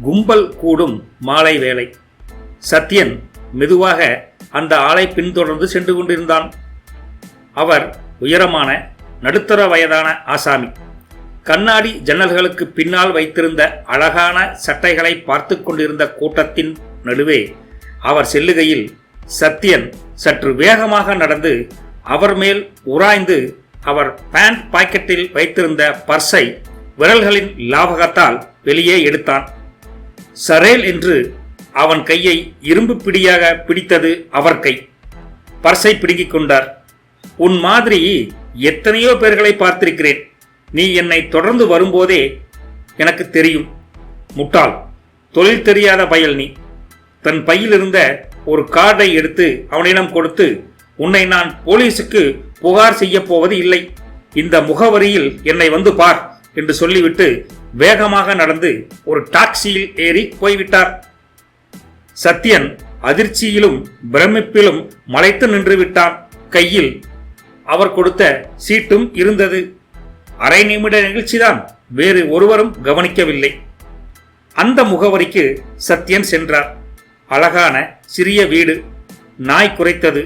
கும்பல் கூடும் மாலை வேளை. சத்யன் மெதுவாக அந்த ஆளை பின்தொடர்ந்து சென்று கொண்டிருந்தான். அவர் உயரமான நடுத்தர வயதான ஆசாமி. கண்ணாடி ஜன்னல்களுக்கு பின்னால் வைத்திருந்த அழகான சட்டைகளை பார்த்து கொண்டிருந்த கூட்டத்தின் நடுவே அவர் செல்லுகையில் சத்யன் சற்று வேகமாக நடந்து அவர் மேல் உராய்ந்து அவர் பேண்ட் பாக்கெட்டில் வைத்திருந்த பர்ஸை விரல்களின் லாபகத்தால் வெளியே எடுத்தான். சரேல் என்று அவன் கையை இரும்பு பிடியாக பிடித்தது அவர் கை. பர்ஸை பிடுங்கிக் கொண்டார். உன் மாதிரி எத்தனையோ பேர்களை பார்த்திருக்கிறேன். நீ என்னை தொடர்ந்து வரும்போதே எனக்கு தெரியும். முட்டாள், தொழில் தெரியாத பயல் நீ. தன் பையில் இருந்த ஒரு கார்டை எடுத்து அவனிடம் கொடுத்து, உன்னை நான் போலீஸுக்கு புகார் செய்ய போவது இல்லை, இந்த முகவரியில் என்னை வந்து பார் என்று சொல்லிவிட்டு வேகமாக நடந்து ஒரு டாக்ஸியில் ஏறி போய்விட்டார். சத்யன் அதிர்ச்சியிலும் பிரமிப்பிலும் மலைத்து நின்று விட்டான். கையில் அவர் கொடுத்த சீட்டும் இருந்தது. அரை நிமிட நிகழ்ச்சிதான், வேறு ஒருவரும் கவனிக்கவில்லை. அந்த முகவரிக்கு சத்யன் சென்றார். அழகான சிறிய வீடு. நாய் குரைத்தது.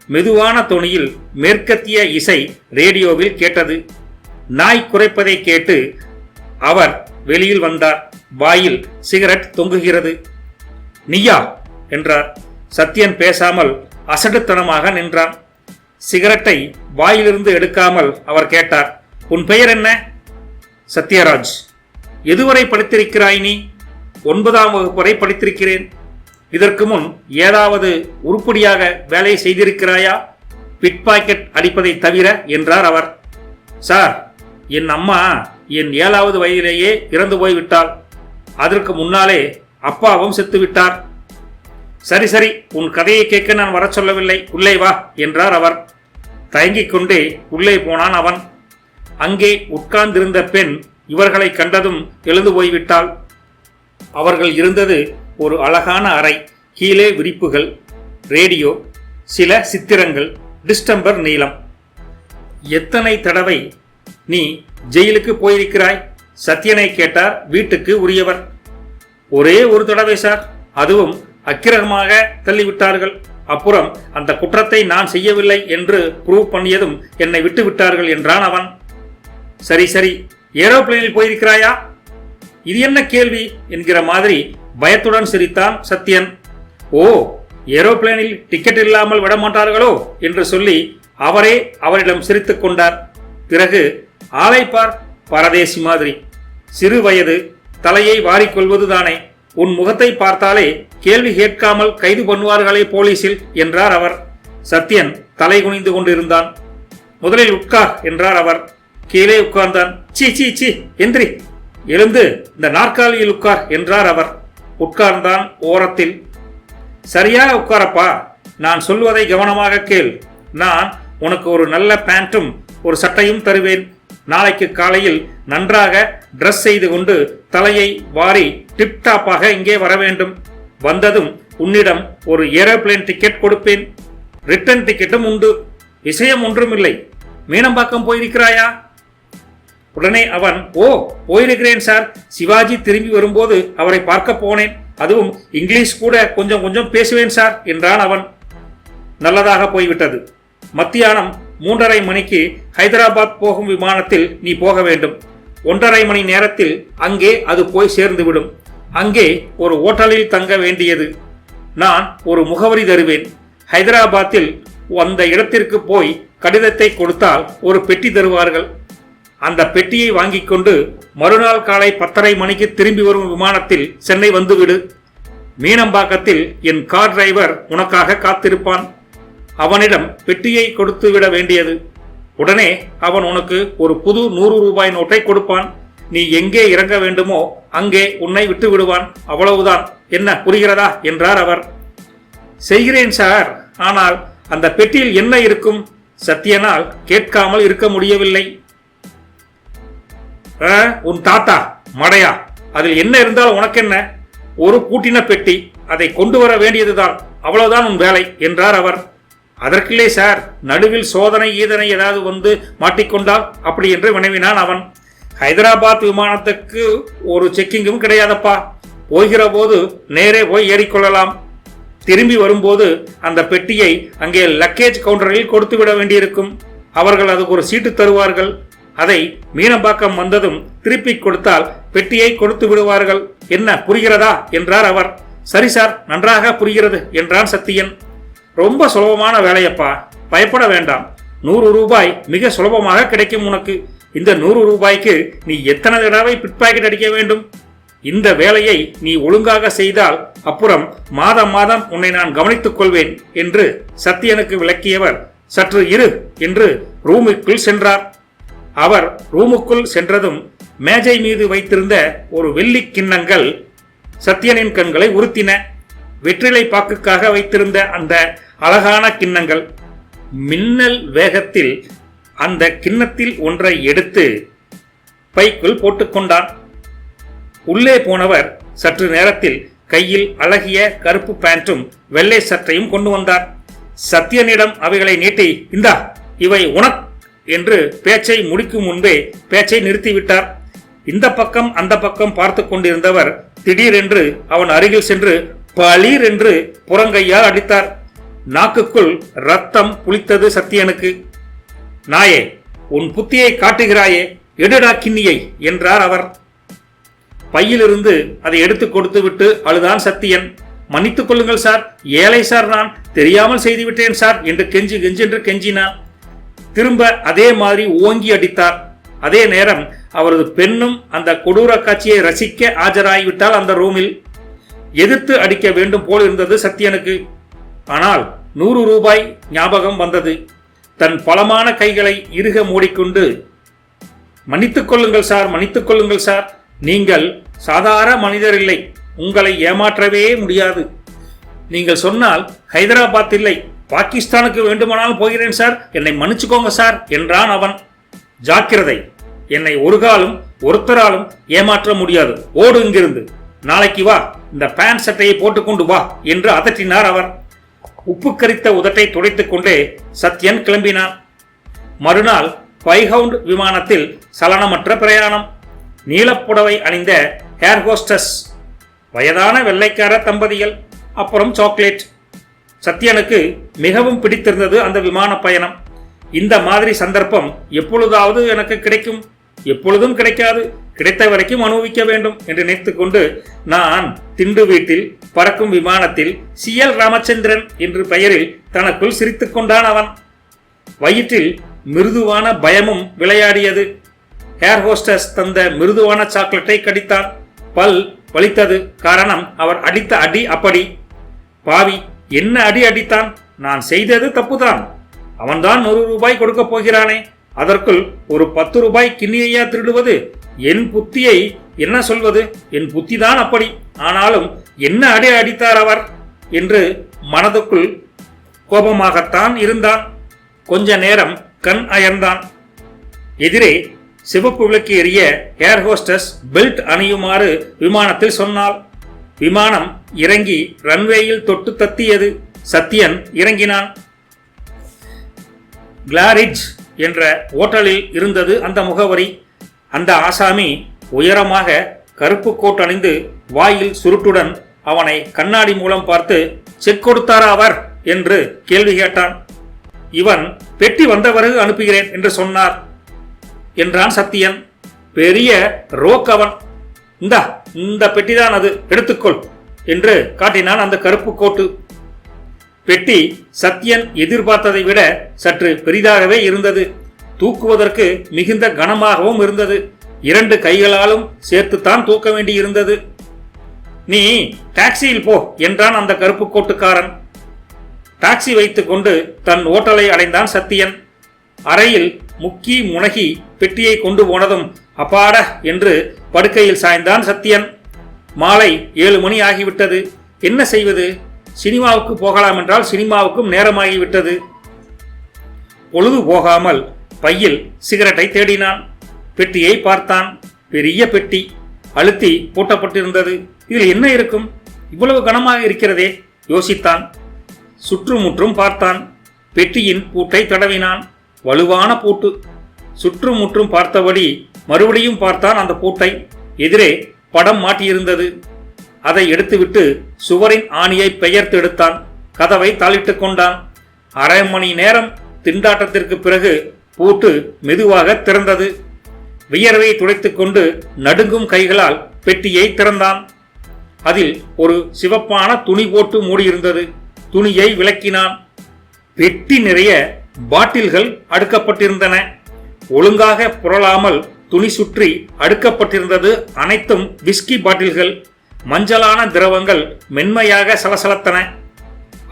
மெதுவான தொனியில் மேற்கத்திய இசை ரேடியோவில் கேட்டது. நாய் குரைப்பதை கேட்டு அவர் வெளியில் வந்தார். வாயில் சிகரெட் தொங்குகிறது. நீயா என்றார். சத்யன் பேசாமல் அசடுத்தனமாக நின்றான். சிகரெட்டை வாயிலிருந்து எடுக்காமல் அவர் கேட்டார், உன் பெயர் என்ன? சத்யராஜ். எதுவரை படித்திருக்கிறாய் நீ? 9ஆம் வகுப்பு வரை படித்திருக்கிறேன். இதற்கு முன் ஏதாவது உருப்படியாக வேலை செய்திருக்கிறாயா? பிட் பாக்கெட் அடிப்பதை தவிர என்றார் அவர். சார், என் அம்மா என் 7வது வயதிலேயே இறந்து போய்விட்டாள். அதற்கு முன்னாலே அப்பாவும் செத்து விட்டார். சரி சரி, உன் கதையை கேட்க நான் வர சொல்லவில்லை, உள்ளே வா என்றார் அவர். தயங்கிக் கொண்டே உள்ளே போனான் அவன். அங்கே உட்கார்ந்திருந்த பெண் இவர்களை கண்டதும் எழுந்து போய்விட்டாள். அவர்கள் இருந்தது ஒரு அழகான அறை. கீழே விரிப்புகள், ரேடியோ, சில சித்திரங்கள், டிஸ்டம்பர் நீளம். எத்தனை தடவை நீ ஜெயிலுக்கு போயிருக்கிறாய்? சத்யனை கேட்டார் வீட்டுக்கு உரியவர். ஒரே ஒரு தடவை சார், அதுவும் அக்கிரகமாக தள்ளிவிட்டார்கள். அப்புறம் அந்த குற்றத்தை நான் செய்யவில்லை என்று ப்ரூவ் பண்ணியதும் என்னை விட்டு விட்டார்கள் என்றான் அவன். சரி சரி, ஏரோப்ளேனில் போயிருக்கிறாயா? இது என்ன கேள்வி என்கிற மாதிரி பயத்துடன் சிரித்தான் சத்யன். ஓ, ஏரோப்ளேனில் டிக்கெட் இல்லாமல் விடமாட்டார்களோ என்று சொல்லி அவரே அவரிடம் சிரித்துக் கொண்டார். பிறகு ஆளை பார், பரதேசி மாதிரி. சிறு வயது, தலையை வாரிக்கொள்வதுதானே. உன் முகத்தை பார்த்தாலே கேள்வி கேட்காமல் கைது பண்ணுவார்களே போலீசில் என்றார் அவர். சத்யன் தலை குனிந்து கொண்டிருந்தான். முதலில் உட்கார் என்றார் அவர். கீழே உட்கார்ந்தான். சீ சீ சீ, எந்திரி, எழுந்து இந்த நாற்காலியில் உட்கார் என்றார் அவர். உட்கார்ந்தான் ஓரத்தில். சரியாக உட்காரப்பா, நான் சொல்வதை கவனமாக கேள். நான் உனக்கு ஒரு நல்ல பேண்ட்டும் ஒரு சட்டையும் தருவேன். நாளைக்கு காலையில் நன்றாக டிரஸ் செய்து கொண்டு தலையை வாரி டிப்டாப்பாக இங்கே வர வேண்டும். வந்ததும் உன்னிடம் ஒரு ஏரோப்ளேன் டிக்கெட் கொடுப்பேன். ரிட்டர்ன் டிக்கெட்டும் உண்டு. விஷயம் ஒன்றுமில்லை. மீனம்பாக்கம் போயிருக்கிறாயா? உடனே அவன், ஓ, போயிருக்கிறேன் சார். சிவாஜி திரும்பி வரும்போது அவரை பார்க்க போனேன். அதுவும் இங்கிலீஷ் கூட கொஞ்சம் கொஞ்சம் பேசுவேன் சார் என்றான் அவன். நல்லதாக போய்விட்டது. மத்தியானம் 3:30 மணிக்கு ஹைதராபாத் போகும் விமானத்தில் நீ போக வேண்டும். 1:30 மணி நேரத்தில் அங்கே அது போய் சேர்ந்துவிடும். அங்கே ஒரு ஓட்டலில் தங்க வேண்டியது. நான் ஒரு முகவரி தருவேன். ஹைதராபாத்தில் அந்த இடத்திற்கு போய் கடிதத்தை கொடுத்தால் ஒரு பெட்டி தருவார்கள். அந்த பெட்டியை வாங்கிக் கொண்டு மறுநாள் காலை 10:30 மணிக்கு திரும்பி வரும் விமானத்தில் சென்னை வந்துவிடு. மீனம்பாக்கத்தில் என் கார் டிரைவர் உனக்காக காத்திருப்பான். அவனிடம் பெட்டியை கொடுத்து விட வேண்டியது. உடனே அவன் உனக்கு ஒரு புது 100 ரூபாய் நோட்டை கொடுப்பான். நீ எங்கே இறங்க வேண்டுமோ அங்கே உன்னை விட்டு விடுவான். அவ்வளவுதான். என்ன, புரிகிறதா என்றார் அவர். செய்கிறேன் சார், ஆனால் அந்த பெட்டியில் என்ன இருக்கும்? சத்யனால் கேட்காமல் இருக்க முடியவில்லை. உன் தாத்தா மடையா, அதில் என்ன இருந்தால் உனக்கு என்ன? ஒரு பூட்டின பெட்டி, அதை கொண்டு வர வேண்டியதுதான். அவ்வளவுதான் உன் வேலை என்றார் அவர். அதற்கில்லை சார், நடுவில் சோதனை ஈதனை ஏதாவது வந்து மாட்டிக்கொண்டால் அப்படி என்று வினவினான் அவன். ஹைதராபாத் விமானத்துக்கு ஒரு செக்கிங்கும் கிடையாதப்பா. போகிற போது நேரே போய் ஏறிக்கொள்ளலாம். திரும்பி வரும்போது அந்த பெட்டியை அங்கே லக்கேஜ் கவுண்டரில் கொடுத்து விட வேண்டியிருக்கும். அவர்கள் அதுக்கு ஒரு சீட்டு தருவார்கள். அதை மீனம்பாக்கம் வந்ததும் திருப்பி கொடுத்தால் பெட்டியை கொடுத்து விடுவார்கள். என்ன புரிகிறதா என்றார் அவர். சரி சார், நன்றாக புரிகிறது என்றான் சத்தியன். ரொம்ப சுலபமான வேலையப்பா, பயப்பட வேண்டாம். 100 ரூபாய் மிக சுலபமாக கிடைக்கும் உனக்கு. இந்த 100 ரூபாய்க்கு நீ எத்தனை தடவை பிட் பாக்கெட் அடிக்க வேண்டும்? இந்த வேலையை நீ ஒழுங்காக செய்தால் அப்புறம் மாதம் மாதம் உன்னை நான் கவனித்துக் கொள்வேன் என்று சத்தியனுக்கு விளக்கியவர் சற்று இரு என்று ரூமுக்குள் சென்றார். அவர் ரூமுக்குள் சென்றதும் மேஜை மீது வைத்திருந்த ஒரு வெள்ளி கிண்ணங்கள் சத்தியனின் கண்களை உறுத்தின. வெற்றிலை பாக்குக்காக வைத்திருந்த அந்த அழகான கிண்ணங்கள். மின்னல் வேகத்தில் அந்த கிண்ணத்தில் ஒன்றை எடுத்து பைக்குள் போட்டுக்கொண்டான். உள்ளே போனவர் சற்று நேரத்தில் கையில் அழகிய கருப்பு பேண்ட்டும் வெள்ளை சட்டையும் கொண்டு வந்தார். சத்தியனிடம் அவைகளை நீட்டி, இந்தா இவை உனக் என்று பேச்சை முடிக்கும் முன்பே பேச்சை நிறுத்திவிட்டார். இந்த பக்கம் அந்த பக்கம் பார்த்து கொண்டிருந்தவர் திடீரென்று அவன் அருகில் சென்று பளீர் என்று புறங்கையால் அடித்தார். நாக்குக்குள் ரத்தம் புளித்தது சத்தியனுக்கு. நாயே, உன் புத்தியை காட்டுகிறாயே, எடுடா கிண்ணியை என்றார் அவர். பையிலிருந்து அதை எடுத்து கொடுத்து விட்டு அழுதான் சத்தியன். மன்னித்துக் கொள்ளுங்கள் சார், ஏழை சார், நான் தெரியாமல் செய்துவிட்டேன் சார் என்று கெஞ்சென்று கெஞ்சினான். திரும்ப அதே மாதிரி ஓங்கி அடித்தார். அதே நேரம் அவரது பெண்ணும் அந்த கொடூர காட்சியை ரசிக்க ஆஜராகிவிட்டால் அந்த ரூமில். எதிர்த்து அடிக்க வேண்டும் போல் இருந்தது சத்தியனுக்கு. ஆனால் 100 ரூபாய் ஞாபகம் வந்தது. தன் பலமான கைகளை இறுக மூடிக்கொண்டு, மன்னித்துக் கொள்ளுங்கள் சார், மன்னித்துக் கொள்ளுங்கள் சார், நீங்கள் சாதாரண மனிதர் இல்லை, உங்களை ஏமாற்றவே முடியாது. நீங்கள் சொன்னால் ஹைதராபாத் இல்லை, பாகிஸ்தானுக்கு வேண்டுமானால் போகிறேன் சார், என்னை மன்னிச்சுக்கோங்க சார் என்றான் அவன். ஜாக்கிரதை, என்னை ஒரு காலம் ஒருத்தராலும் ஏமாற்ற முடியாது. ஓடு இங்கிருந்து, நாளைக்கு வா, இந்த பேண்ட் சட்டையை போட்டுக்கொண்டு வா என்று அதட்டினார் அவர். உப்பு கரித்த உதட்டை துடைத்துக் கொண்டே சத்யன் கிளம்பினான். மறுநாள் பைஹவுண்ட் விமானத்தில் சலனமற்ற பிரயாணம். நீலப்புடவை அணிந்த ஏர் ஹோஸ்டஸ், வயதான வெள்ளைக்கார தம்பதிகள், அப்புறம் சாக்லேட். சத்யனுக்கு மிகவும் பிடித்திருந்தது அந்த விமான பயணம். இந்த மாதிரி சந்தர்ப்பம் எப்பொழுதாவது எனக்கு கிடைக்கும், எப்பொழுதும் கிடைக்காது, கிடைத்த வரைக்கும் அனுபவிக்க வேண்டும் என்று நினைத்துக் கொண்டு நான் திண்டு வீட்டில் பறக்கும் விமானத்தில் CL ராமச்சந்திரன் என்று பெயரில் தனக்குள் சிரித்துக் கொண்டான் அவன். வயிற்றில் மிருதுவான பயமும் விளையாடியது. ஏர் ஹோஸ்டஸ் தந்த மிருதுவான சாக்லேட்டை கடித்தான். பல் வலித்தது. காரணம், அவர் அடித்த அடி அப்படி. பாவி, என்ன அடி அடித்தான்? நான் செய்தது தப்புதான். அவன்தான் 100 ரூபாய் கொடுக்க போகிறானே, அதற்குள் ஒரு 10 ரூபாய் கிண்ணியையா திருடுவது? என் புத்தியை என்ன சொல்வது? என் புத்திதான் அப்படி. ஆனாலும் என்ன அடி அடித்தார் அவர் என்று மனதுக்குள் கோபமாகத்தான் இருந்தான். கொஞ்ச நேரம் கண் அயர்ந்தான். எதிரே சிவப்பு விளக்கு எரிய ஏர் ஹோஸ்டஸ் பெல்ட் அணியுமாறு விமானத்தில் சொன்னாள். விமானம் இறங்கி ரன்வேயில் தொட்டு தத்தியது. சத்யன் இறங்கினான். கிளாரிட்ஜ் என்ற ஓட்டலில் இருந்தது அந்த முகவரி. அந்த ஆசாமி உயரமாக கருப்பு கோட் அணிந்து வாயில் சுருட்டுடன் அவனை கண்ணாடி மூலம் பார்த்து, செக் கொடுத்தாரா அவர் என்று கேள்வி கேட்டான். இவன் பெட்டி வந்த பிறகு அனுப்புகிறேன் என்று சொன்னார் என்றான் சத்தியன். பெரிய ரோக் அவன். இந்த பெட்டிதான் அது, எடுத்துக்கொள் என்று காட்டினான் அந்த கருப்பு கோட்டு. பெட்டி சத்யன் எதிர்பார்த்ததை விட சற்று பெரிதாகவே இருந்தது. தூக்குவதற்கு மிகுந்த கனமாகவும் இருந்தது. 2 கைகளாலும் சேர்த்துத்தான் தூக்க வேண்டி இருந்தது. நீ டாக்ஸியில் போ என்றான் அந்த கருப்பு கோட்டுக்காரன். டாக்ஸி வைத்துக் கொண்டு தன் ஓட்டலை அடைந்தான் சத்தியன். அறையில் முக்கி முனகி பெட்டியை கொண்டு போனதும் அப்பாட என்று படுக்கையில் சாய்ந்தான் சத்தியன். மாலை 7 மணி ஆகிவிட்டது. என்ன செய்வது? சினிமாவுக்கு போகலாம் என்றால் சினிமாவுக்கும் நேரமாகிவிட்டது. பொழுது போகாமல் பையில் சிகரெட்டை தேடினான். பெட்டியை பார்த்தான். பெரிய பெட்டி, அழுத்தி பூட்டப்பட்டிருந்தது. இதில் என்ன இருக்கும்? இவ்வளவு கனமாக இருக்கிறதே யோசித்தான். சுற்றுமுற்றும் பார்த்தான். பெட்டியின் பூட்டை தடவினான். வலுவான பூட்டு. சுற்றுமுற்றும் பார்த்தபடி மறுபடியும் பார்த்தான் அந்த பூட்டை. எதிரே படம் மாட்டியிருந்தது. அதை எடுத்துவிட்டு சுவரின் ஆணியை பெயர்த்து எடுத்தான். கதவை தாளிட்டுக் கொண்டான். அரை மணி நேரம் திண்டாட்டத்திற்கு பிறகு பூட்டு மெதுவாக திறந்தது. வியர்வை துடைத்துக் கொண்டு நடுங்கும் கைகளால் பெட்டியை திறந்தான். அதில் ஒரு சிவப்பான துணி போட்டு மூடியிருந்தது. துணியை விலக்கினான். பெட்டி நிறைய பாட்டில்கள் அடுக்கப்பட்டிருந்தன. ஒழுங்காக புரளாமல் துணி சுற்றி அடுக்கப்பட்டிருந்தது. அனைத்தும் விஸ்கி பாட்டில்கள். மஞ்சளான திரவங்கள் மென்மையாக சலசலத்தன.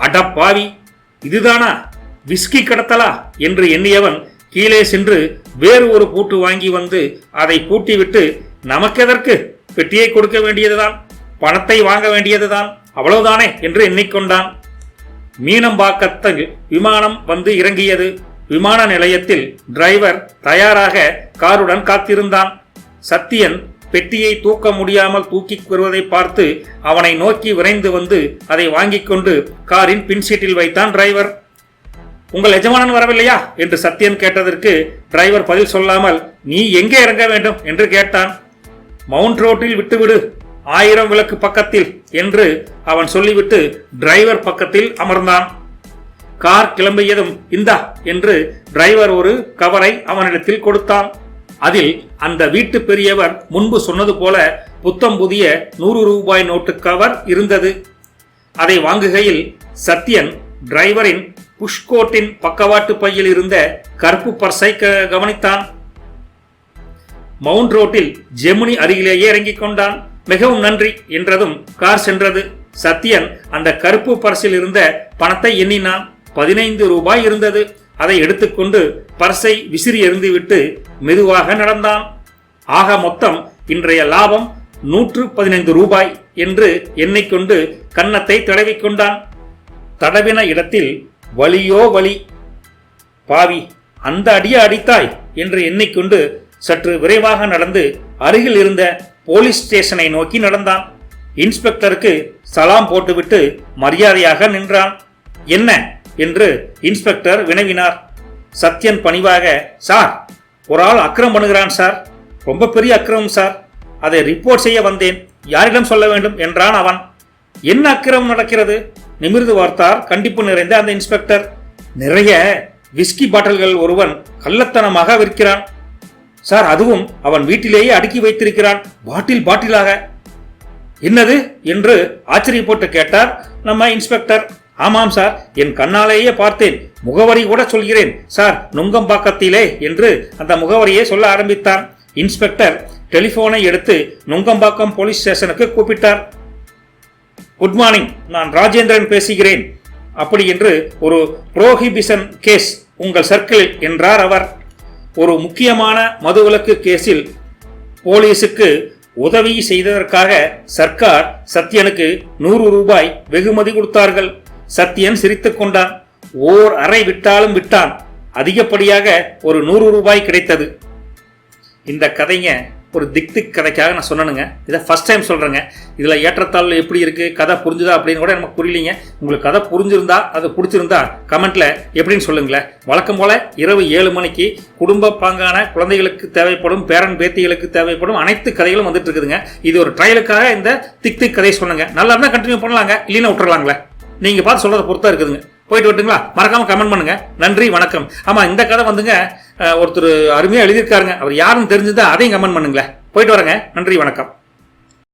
அடப்பாவி, இதுதானா விஸ்கி கடத்தலா என்று எண்ணியவன் கீழே சென்று வேறு ஒரு பூட்டு வாங்கி வந்து அதை பூட்டிவிட்டு, நமக்கெதற்கு, பெட்டியை கொடுக்க வேண்டியதுதான், பணத்தை வாங்க வேண்டியதுதான், அவ்வளவுதானே என்று எண்ணிக்கொண்டான். மீனம்பாக்கத்தில் விமானம் வந்து இறங்கியது. விமான நிலையத்தில் டிரைவர் தயாராக காருடன் காத்திருந்தான். சத்தியன் பெட்டியை தூக்க முடியாமல் தூக்கி வருவதை பார்த்து அவனை நோக்கி விரைந்து வந்து அதை வாங்கிக் கொண்டு காரின் பின்சீட்டில் வைத்தான் டிரைவர். உங்கள் எஜமானன் வரவில்லையா என்று சத்தியன் கேட்டதற்கு டிரைவர் பதில் சொல்லாமல், நீ எங்கே இறங்க வேண்டும் என்று கேட்டான். மவுண்ட் ரோட்டில் விட்டுவிடு, 1000 விளக்கு பக்கத்தில் என்று அவன் சொல்லிவிட்டு டிரைவர் பக்கத்தில் அமர்ந்தான். கார் கிளம்பியதும் இந்தா என்று டிரைவர் ஒரு கவரை அவனிடத்தில் கொடுத்தான். அதில் அந்த வீட்டு பெரியவர் முன்பு சொன்னது போல புத்தம் புதிய 100 ரூபாய் நோட்டு கவர் இருந்தது. அதை வாங்குகையில் சத்தியன் டிரைவரின் புஷ்கோட்டின் பக்கவாட்டு பையில் இருந்த கருப்பு பர்ஸை கவனித்தான். மவுண்ட் ரோட்டில் ஜெமினி அருகிலேயே இறங்கிக் கொண்டான். மிகவும் நன்றி என்றதும் கார் சென்றது. சத்தியன் அந்த கருப்பு பர்ஸில் இருந்த பணத்தை எண்ணினான். 15 ரூபாய் இருந்தது. அதை எடுத்துக்கொண்டு பர்ஸை விசிறி எறிந்துவிட்டு மெதுவாக நடந்தான். ஆக மொத்தம் இன்றைய லாபம் 115 ரூபாய் என்று எண்ணிக்கொண்டு கன்னத்தை தடவிக்கொண்டான். தடவின இடத்தில் வலியோ வலி. பாவி, அந்த அடிய அடித்தாய் என்று எண்ணிக்கொண்டு சற்று விரைவாக நடந்து அருகில் இருந்த போலீஸ் ஸ்டேஷனை நோக்கி நடந்தான். இன்ஸ்பெக்டருக்கு சலாம் போட்டுவிட்டு மரியாதையாக நின்றான். என்ன என்று இன்ஸ்பெக்டர் வினவினார். சத்யன் பணிவாக, சார், ஒரு ஆள் அக்கிரமம் பண்ணுகிறான் சார், ரொம்ப பெரிய அக்கிரமம் சார், அதை ரிப்போர்ட் செய்ய வந்தேன், யாரிடம் சொல்ல வேண்டும் என்றான் அவன். என்ன அக்கிரமம் நடக்கிறது? நிமிர்ந்து பார்த்தார் கண்டிப்பு நிறைந்த அந்த இன்ஸ்பெக்டர். நிறைய விஸ்கி பாட்டில்கள் ஒருவன் கள்ளத்தனமாக விற்கிறான் சார், அதுவும் அவன் வீட்டிலேயே அடுக்கி வைத்திருக்கிறான், பாட்டில் பாட்டிலாக. என்னது என்று ஆச்சரியப்பட்டு கேட்டார் நம்ம இன்ஸ்பெக்டர். ஆமாம் சார், என் கண்ணாலேயே பார்த்தேன், முகவரி கூட சொல்கிறேன் சார், நுங்கம்பாக்கத்திலே என்று அந்த முகவரியை சொல்ல ஆரம்பித்தான். இன்ஸ்பெக்டர் டெலிபோனை எடுத்து நுங்கம்பாக்கம் போலீஸ் ஸ்டேஷனுக்கு கூப்பிட்டார். குட் மார்னிங், நான் ராஜேந்திரன் பேசுகிறேன். அப்படி என்று ஒரு புரோஹிபிஷன் கேஸ் உங்கள் சர்க்கிள் என்றார் அவர். ஒரு முக்கியமான மதுவிலக்கு கேஸில் போலீஸுக்கு உதவி செய்ததற்காக சர்க்கார் சத்யனுக்கு 100 ரூபாய் வெகுமதி கொடுத்தார்கள். சத்யன் சிரித்துக் கொண்டான். ஓர் அறை விட்டாலும் விட்டான். அதிகப்படியாக ஒரு 100 ரூபாய் கிடைத்தது. இந்த கதைங்க ஒரு திக் கதைக்காக நான் சொன்னனுங்க. இதை ஃபர்ஸ்ட் டைம் சொல்கிறேங்க. இதில் ஏற்றத்தாழ்வு எப்படி இருக்குது, கதை புரிஞ்சுதா அப்படின்னு கூட நமக்கு புரியலிங்க. உங்களுக்கு கதை புரிஞ்சிருந்தா, அது பிடிச்சிருந்தா கமெண்ட்டில் எப்படின்னு சொல்லுங்களேன். வழக்கம் போல் இரவு 7 மணிக்கு குடும்ப பாங்கான குழந்தைகளுக்கு தேவைப்படும், பேரன் பேத்திகளுக்கு தேவைப்படும் அனைத்து கதைகளும் வந்துட்டு இருக்குதுங்க. இது ஒரு ட்ரையலுக்காக இந்த திக் கதை சொன்னங்க. நல்லா இருந்தால் கண்டினியூ பண்ணலாங்க, இல்லைன்னா விட்டுறலாங்களே. நீங்கள் பார்த்து சொல்கிறத பொறுத்தா இருக்குதுங்க. போயிட்டு வரட்டுங்களா? மறக்காமல் கமெண்ட் பண்ணுங்க. நன்றி, வணக்கம். ஆமாம், இந்த கதை வந்துங்க ஒருத்தர் அருமையாக எழுதியிருக்காருங்க. அவர் யாருன்னு தெரிஞ்சுதான் அதையும் கமெண்ட் பண்ணுங்களேன். போயிட்டு வரேங்க. நன்றி, வணக்கம்.